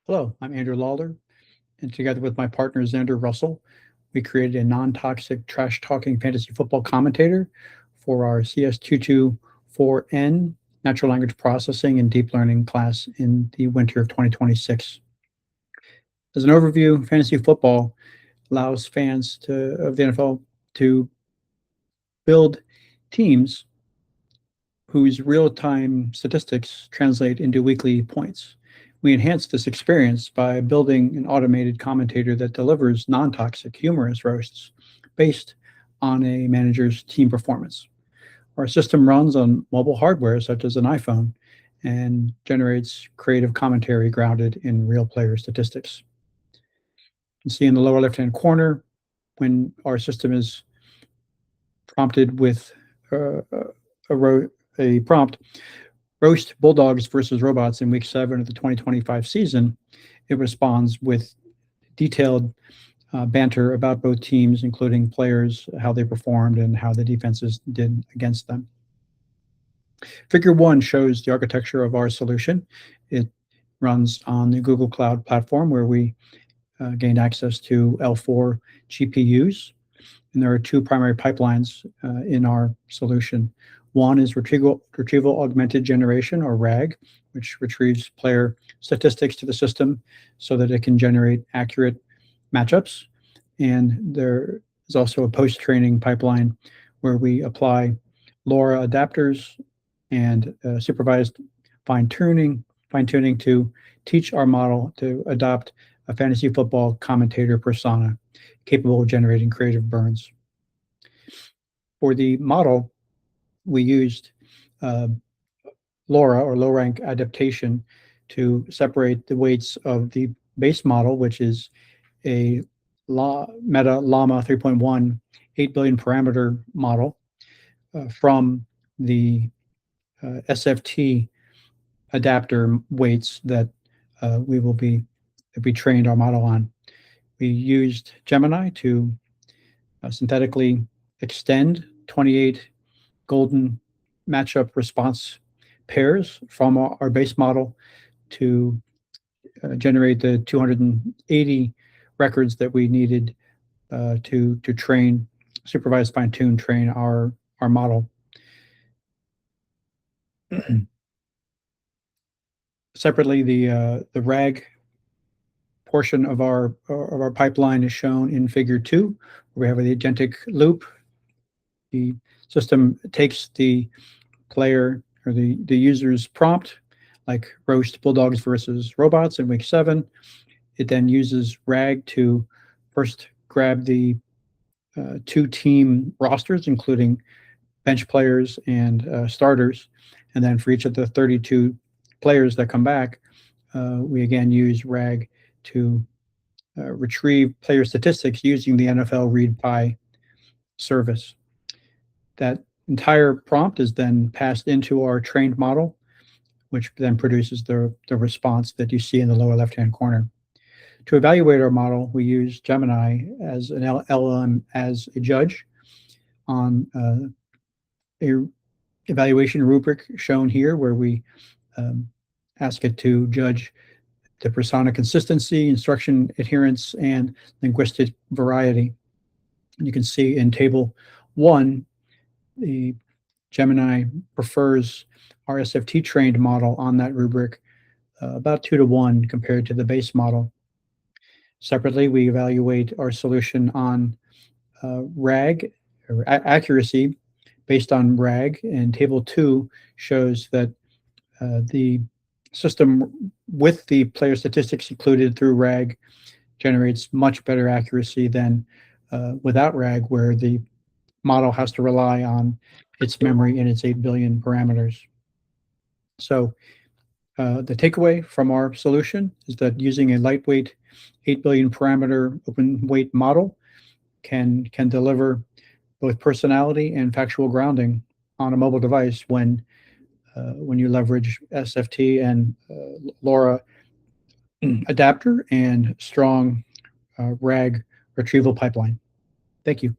Hello, I'm Andrew Lawlor, and together with my partner Xander Russell, we created a non-toxic trash talking fantasy football commentator for our CS224N natural language processing and deep learning class in the winter of 2026. As an overview, fantasy football allows fans of the NFL to build teams whose real-time statistics translate into weekly points. We enhance this experience by building an automated commentator that delivers non-toxic, humorous roasts based on a manager's team performance. Our system runs on mobile hardware such as an iPhone and generates creative commentary grounded in real player statistics. You can see in the lower left-hand corner when our system is prompted with a prompt, roast Bulldogs versus robots in week 7 of the 2025 season, it responds with detailed banter about both teams, including players, how they performed, and how the defenses did against them. Figure 1 shows the architecture of our solution. It runs on the Google Cloud platform where we gained access to L4 GPUs. And there are two primary pipelines in our solution. One is retrieval augmented generation, or RAG, which retrieves player statistics to the system so that it can generate accurate matchups. And there is also a post-training pipeline where we apply LoRa adapters and supervised fine-tuning to teach our model to adopt a fantasy football commentator persona capable of generating creative burns. For the model, we used LoRa, or low rank adaptation, to separate the weights of the base model, which is a Meta Llama 3.1 8 billion parameter model, from the SFT adapter weights that we trained our model on. We used Gemini to synthetically extend 28 golden matchup response pairs from our base model to generate the 280 records that we needed to train, supervised fine-tune train our model. Separately, the RAG portion of our pipeline is shown in Figure 2, where we have the agentic loop. The system takes the player or the user's prompt, like roast Bulldogs versus robots in week 7. It then uses RAG to first grab the two team rosters, including bench players and starters. And then for each of the 32 players that come back, we again use RAG to retrieve player statistics using the NFL ReadPy service. That entire prompt is then passed into our trained model, which then produces the response that you see in the lower left-hand corner. To evaluate our model, we use Gemini as an LLM as a judge on a evaluation rubric shown here, where we ask it to judge the persona consistency, instruction adherence, and linguistic variety. And you can see in Table 1, the Gemini prefers our SFT trained model on that rubric about 2 to 1 compared to the base model. Separately, we evaluate our solution on RAG, or accuracy, based on RAG, and Table 2 shows that the system with the player statistics included through RAG generates much better accuracy than without RAG, where the model has to rely on its memory and its 8 billion parameters. So the takeaway from our solution is that using a lightweight 8 billion parameter open weight model can deliver both personality and factual grounding on a mobile device when you leverage SFT and LoRa adapter and strong RAG retrieval pipeline. Thank you.